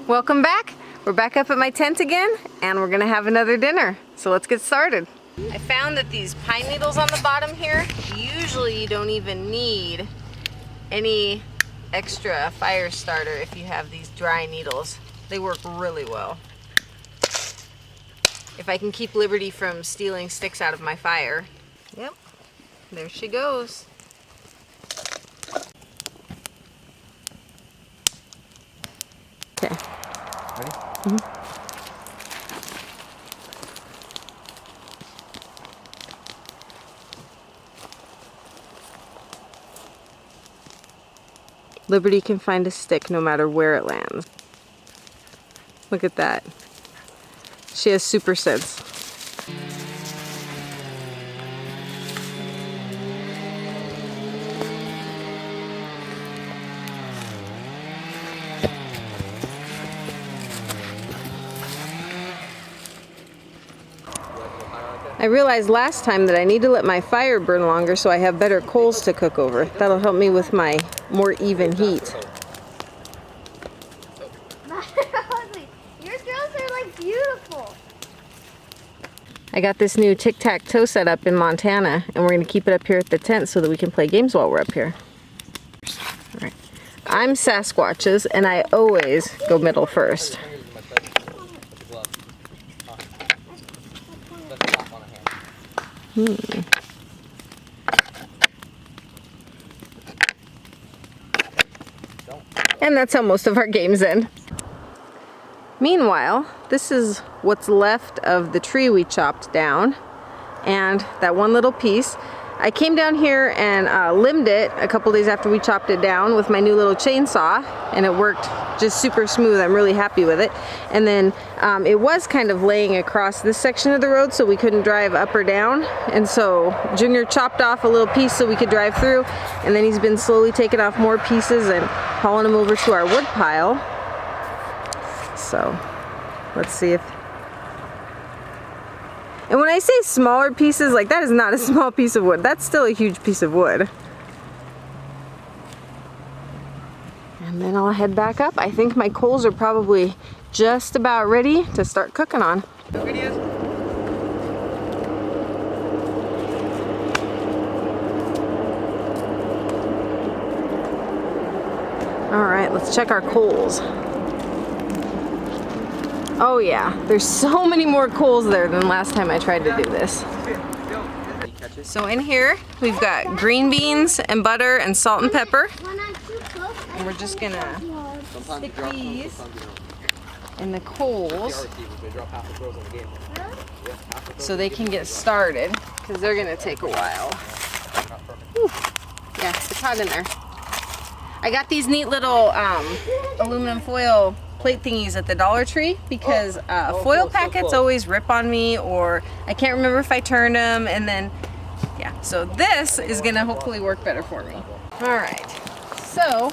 Welcome back. We're back up at my tent again, and we're gonna have another dinner. So let's get started. I found that these pine needles on the bottom here, usually you don't even need any extra fire starter if you have these dry needles. They work really well. If I can keep Liberty from stealing sticks out of my fire. Yep, there she goes. Okay. Ready? Mm-hmm. Liberty can find a stick no matter where it lands. Look at that. She has super sense. I realized last time that I need to let my fire burn longer so I have better coals to cook over. That'll help me with my more even heat. Your girls are like beautiful. I got this new Tic Tac Toe set up in Montana, and we're going to keep it up here at the tent so that we can play games while we're up here. All right. I'm Sasquatches, and I always go middle first. And that's how most of our games end. Meanwhile, this is what's left of the tree we chopped down, and that one little piece. I came down here and limbed it a couple days after we chopped it down with my new little chainsaw, and it worked just super smooth. I'm really happy with it. And then it was kind of laying across this section of the road, so we couldn't drive up or down, and so Junior chopped off a little piece so we could drive through, and then he's been slowly taking off more pieces and hauling them over to our wood pile. So let's see if... And when I say smaller pieces, like, that is not a small piece of wood. That's still a huge piece of wood. And then I'll head back up. I think my coals are probably just about ready to start cooking on. All right, let's check our coals. Oh yeah, there's so many more coals there than last time I tried to do this. So in here, we've got green beans and butter and salt and pepper. And we're just gonna stick these in the coals so they can get started, because they're gonna take a while. Whew. Yeah, it's hot in there. I got these neat little aluminum foil plate thingies at the Dollar Tree because foil packets always rip on me, or I can't remember if I turned them, and then yeah, so this is gonna hopefully work better for me. All right, so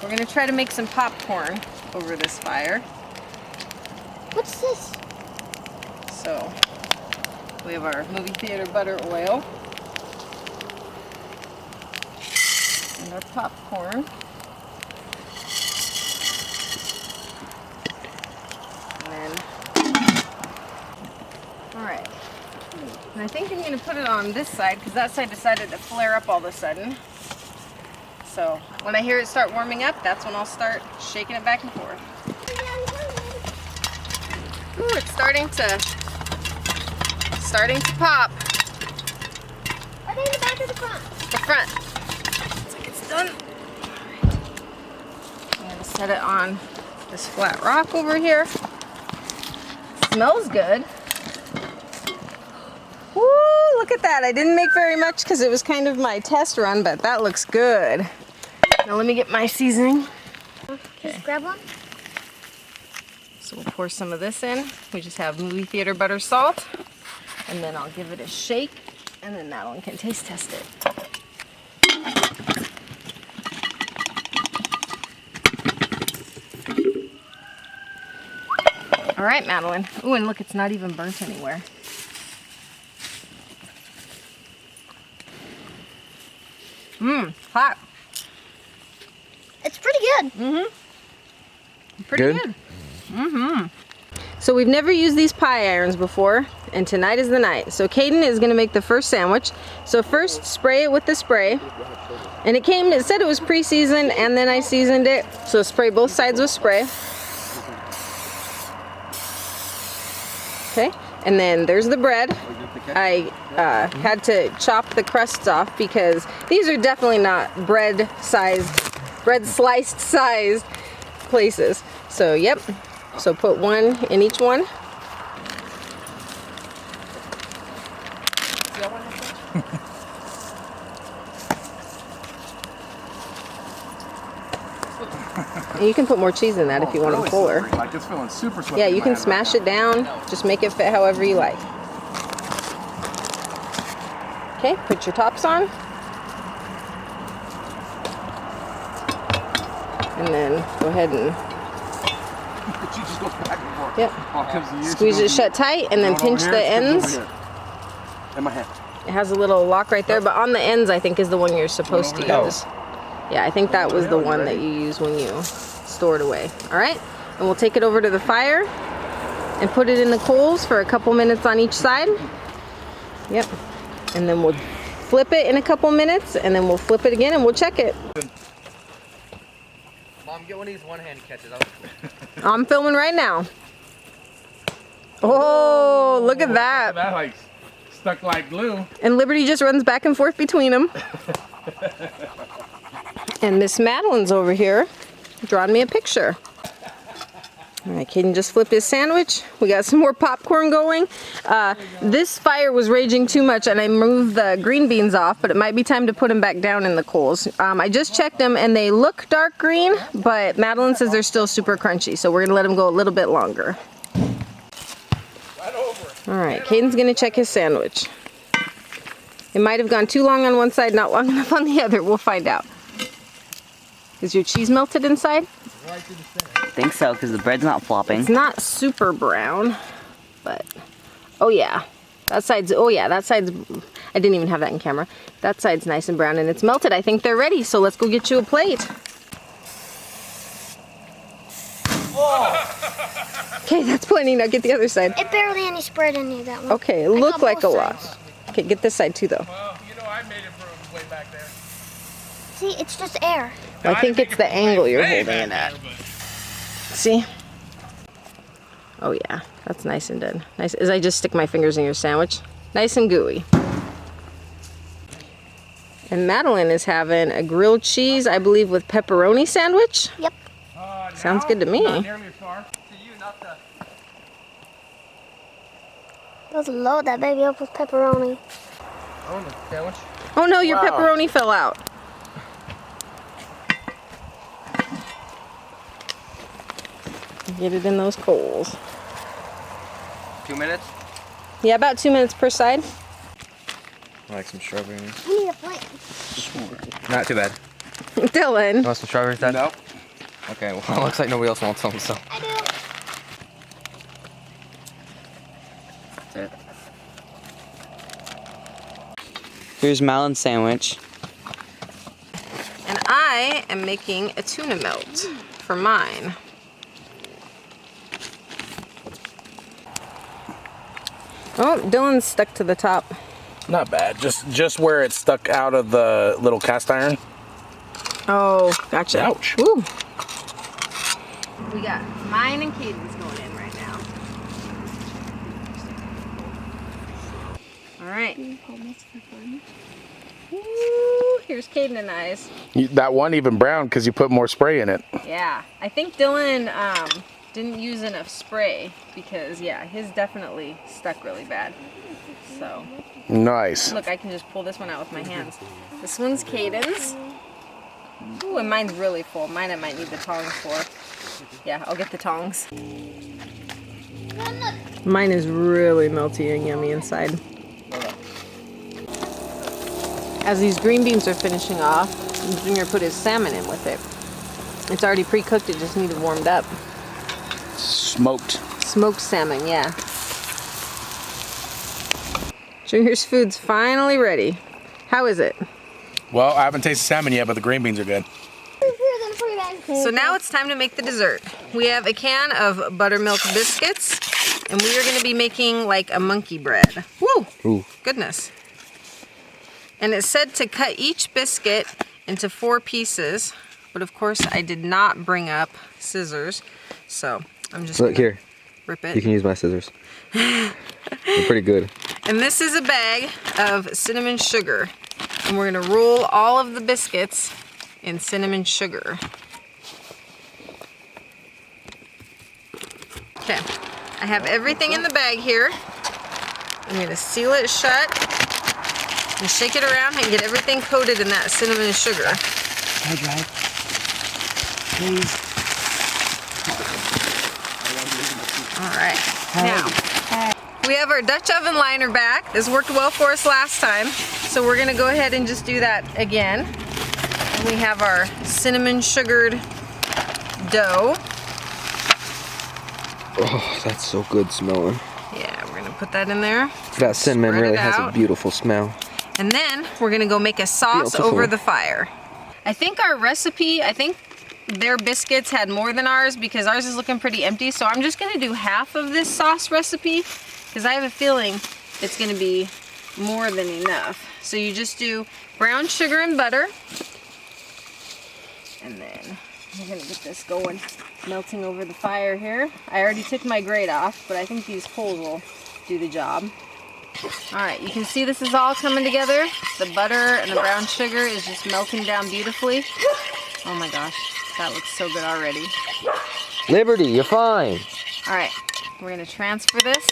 we're gonna try to make some popcorn over this fire. What's this? So we have our movie theater butter oil and our popcorn. Alright, and I think I'm going to put it on this side because that side decided to flare up all of a sudden. So when I hear it start warming up, that's when I'll start shaking it back and forth. Ooh, it's starting to pop. Are they in the back or the front? The front. Looks like it's done. Alright. I'm going to set it on this flat rock over here. Smells good. Woo, look at that. I didn't make very much because it was kind of my test run, but that looks good. Now let me get my seasoning. Okay. Just grab one. So we'll pour some of this in. We just have movie theater butter salt. And then I'll give it a shake, and then Madeline can taste test it. All right, Madeline. Ooh, and look, it's not even burnt anywhere. Hot. It's pretty good. Pretty good. Mm-hmm. So we've never used these pie irons before, and tonight is the night. So Caden is gonna make the first sandwich. So first, spray it with the spray. And it said it was pre-seasoned, and then I seasoned it. So spray both sides with spray. Okay, and then there's the bread. I had to chop the crusts off because these are definitely not bread sliced sized places. So yep, so put one in each one. You can put more cheese in that if you want them fuller. Like it's feeling super sweet. Yeah, you can smash it down. Just make it fit however you like. Okay, put your tops on. And then go ahead and She just goes back and forth. yep. Squeeze it shut tight and then pinch the ends. In my hand. It has a little lock right there, but on the ends I think is the one you're supposed to use. Yeah, I think that was the one that you use when you store it away. All right, and we'll take it over to the fire and put it in the coals for a couple minutes on each side. Yep, and then we'll flip it in a couple minutes, and then we'll flip it again and we'll check it. Mom, get one of these one-hand catches. I'm filming right now. Oh, look at that. That like stuck like glue. And Liberty just runs back and forth between them. And Miss Madeline's over here drawing me a picture. All right, Caden just flipped his sandwich. We got some more popcorn going. This fire was raging too much and I moved the green beans off, but it might be time to put them back down in the coals. I just checked them and they look dark green, but Madeline says they're still super crunchy, so we're gonna let them go a little bit longer. All right, Caden's gonna check his sandwich. It might have gone too long on one side, not long enough on the other. We'll find out. Is your cheese melted inside? I think so, because the bread's not flopping. It's not super brown, but oh yeah, that side's, I didn't even have that in camera. That side's nice and brown and it's melted. I think they're ready, so let's go get you a plate. Okay, that's plenty. Now get the other side. It barely any spread in that one. Okay, it looked like a lot. Okay, get this side too though. Well, you know I made it from way back there. See, it's just air. I think it's the angle you're holding it at. See? Oh yeah, that's nice and done. Nice as I just stick my fingers in your sandwich. Nice and gooey. And Madeline is having a grilled cheese, I believe, with pepperoni sandwich. Yep. Sounds good to me. Not nearly as far. Let's load that baby up with pepperoni. Oh, the sandwich. Oh no, your pepperoni fell out. Get it in those coals. 2 minutes? Yeah, about 2 minutes per side. I like some strawberries. We need a plate. Not too bad. Dylan. You want some strawberries, Dad? No. Okay, well, it looks like nobody else wants some, so. I do. That's it. Here's Madeline sandwich. And I am making a tuna melt for mine. Oh, Dylan's stuck to the top. Not bad. Just where it stuck out of the little cast iron. Oh, gotcha. Ouch. Woo. We got mine and Caden's going in right now. All right. Ooh, here's Caden and I's. That one even brown because you put more spray in it. Yeah, I think Dylan didn't use enough spray because, yeah, his definitely stuck really bad. So, Nice. look, I can just pull this one out with my hands. This one's Caden's. Ooh, and mine's really full. Mine I might need the tongs for. Yeah, I'll get the tongs. Mine is really melty and yummy inside. As these green beans are finishing off, Junior put his salmon in with it. It's already pre-cooked, it just needed warmed up. Smoked. Smoked salmon, yeah. Junior's food's finally ready. How is it? Well, I haven't tasted salmon yet, but the green beans are good. Here, then put it back. So now it's time to make the dessert. We have a can of buttermilk biscuits, and we are going to be making like a monkey bread. Woo! Ooh. Goodness. And it said to cut each biscuit into 4 pieces, but of course I did not bring up scissors, so I'm just Look here. Rip it. You can use my scissors. They're pretty good. And this is a bag of cinnamon sugar, and we're going to roll all of the biscuits in cinnamon sugar. Okay, I have everything in the bag here. I'm going to seal it shut and shake it around and get everything coated in that cinnamon and sugar. Can I drive? Please. All right, now we have our Dutch oven liner back. This worked well for us last time, so we're going to go ahead and just do that again. And we have our cinnamon sugared dough. Oh, that's so good smelling. Yeah, we're going to put that in there. That cinnamon Spread really it has a out. beautiful smell. And then we're gonna go make a sauce Beautiful. over the fire. I think our recipe, their biscuits had more than ours because ours is looking pretty empty. So I'm just gonna do half of this sauce recipe because I have a feeling it's gonna be more than enough. So you just do brown sugar and butter. And then we're gonna get this going, melting over the fire here. I already took my grate off, but I think these coals will do the job. All right, you can see this is all coming together. The butter and the brown sugar is just melting down beautifully. Oh my gosh, that looks so good already. Liberty, you're fine. All right, we're gonna transfer this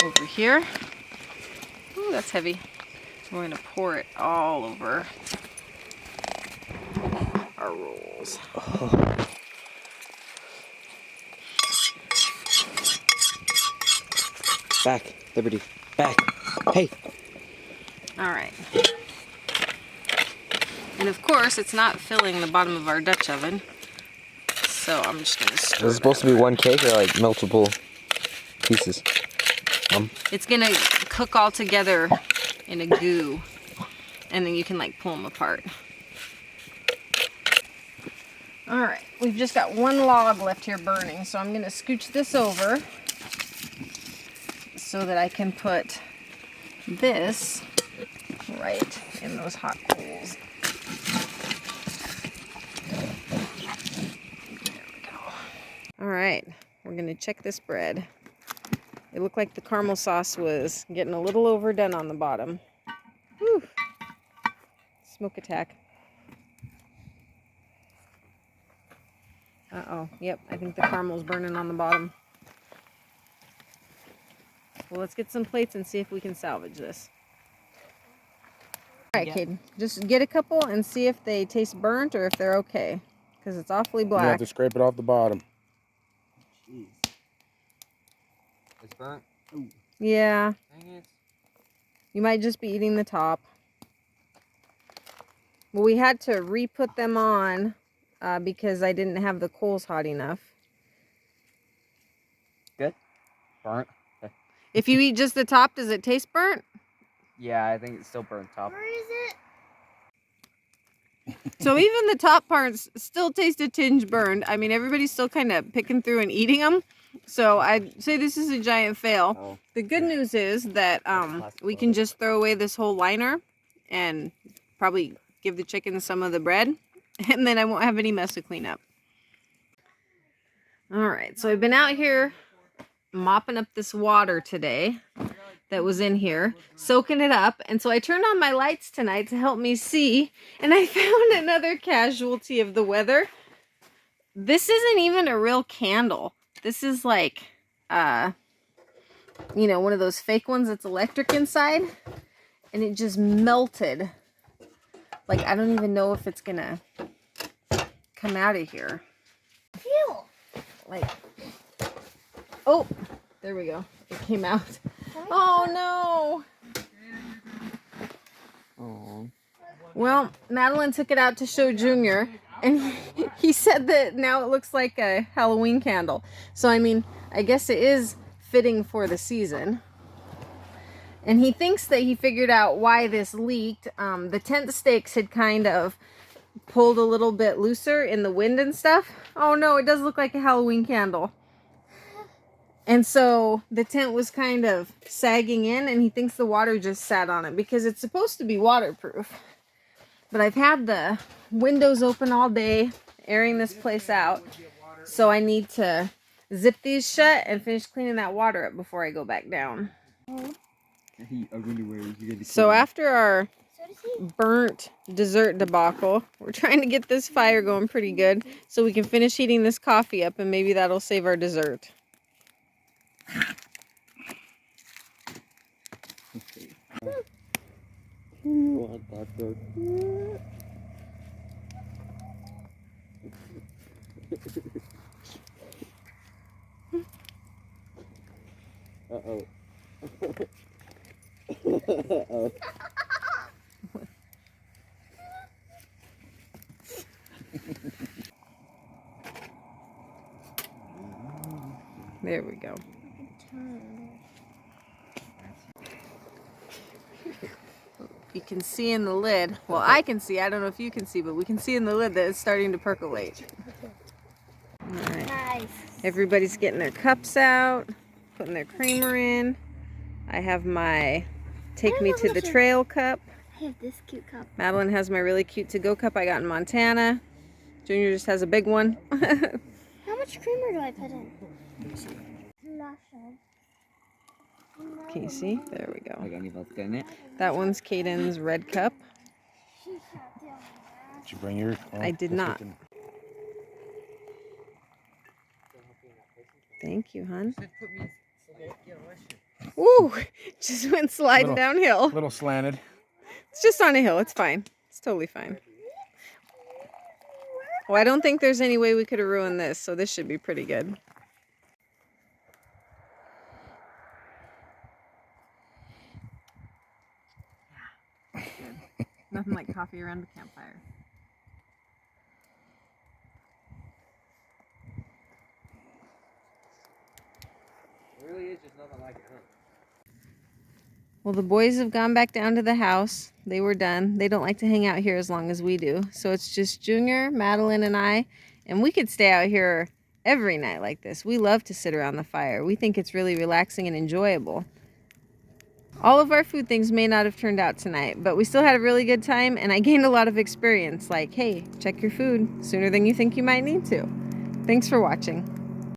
over here. Ooh, that's heavy. We're gonna pour it all over our rolls. Oh. Back, Liberty, back. Hey. All right. And of course, it's not filling the bottom of our Dutch oven. So I'm just gonna stir Is it supposed to be one cake or like multiple pieces? It's gonna cook all together in a goo, and then you can like pull them apart. All right, we've just got one log left here burning, so I'm gonna scooch this over so that I can put this right in those hot coals. There we go. All right, we're gonna check this bread. It looked like the caramel sauce was getting a little overdone on the bottom. Whew. Smoke attack. Uh-oh, yep, I think the caramel's burning on the bottom. Well, let's get some plates and see if we can salvage this. All right, Caden, just get a couple and see if they taste burnt or if they're okay, because it's awfully You have black. to scrape it off the bottom. Jeez. It's burnt? Ooh. Yeah, Dang it. you might just be eating the top. Well, we had to re-put them on because I didn't have the coals hot enough. Good? Burnt? If you eat just the top, does it taste burnt? Yeah, I think it's still burnt top. Where is it? So even the top parts still taste a tinge burned. I mean, everybody's still kind of picking through and eating them. So I'd say this is a giant fail. Oh. The good news is that we can just throw away this whole liner and probably give the chickens some of the bread. And then I won't have any mess to clean up. All right, so I've been out here mopping up this water today that was in here, soaking it up. And so I turned on my lights tonight to help me see, and I found another casualty of the weather. This isn't even a real candle. This is like, you know, one of those fake ones that's electric inside, and it just melted. Like, I don't even know if it's gonna come out of here. Phew. Like, oh, there we go. It came out. Oh no. Oh. Well, Madeline took it out to show Junior, and he said that now it looks like a Halloween candle. So, I mean, I guess it is fitting for the season. And he thinks that he figured out why this leaked. The tent stakes had kind of pulled a little bit looser in the wind and stuff. Oh no, it does look like a Halloween candle. And so the tent was kind of sagging in, and he thinks the water just sat on it because it's supposed to be waterproof. But I've had the windows open all day, airing this place out. So I need to zip these shut and finish cleaning that water up before I go back down. So after our burnt dessert debacle, we're trying to get this fire going pretty good so we can finish heating this coffee up, and maybe that'll save our dessert. Uh-oh. There we go. You can see in the lid, well, I can see, I don't know if you can see, but we can see in the lid that it's starting to percolate. All right. Nice. Everybody's getting their cups out, putting their creamer in. I have my Take Me to the Trail cup. I have this cute cup. Madeline has my really cute to-go cup I got in Montana. Junior just has a big one. How much creamer do I put in? Can you see? There we go. Like anybody's getting it? That one's Caden's red cup. Did you bring your? Oh, I did not. Thank you, hon. Ooh, just went sliding downhill. Little slanted. It's just on a hill. It's fine. It's totally fine. Well, I don't think there's any way we could have ruined this, so this should be pretty good. Yeah, good. Nothing like coffee around the campfire. It really is just nothing like it, huh? Well, the boys have gone back down to the house. They were done. They don't like to hang out here as long as we do. So it's just Junior, Madeline, and I. And we could stay out here every night like this. We love to sit around the fire. We think it's really relaxing and enjoyable. All of our food things may not have turned out tonight, but we still had a really good time, and I gained a lot of experience. Like, hey, check your food sooner than you think you might need to. Thanks for watching.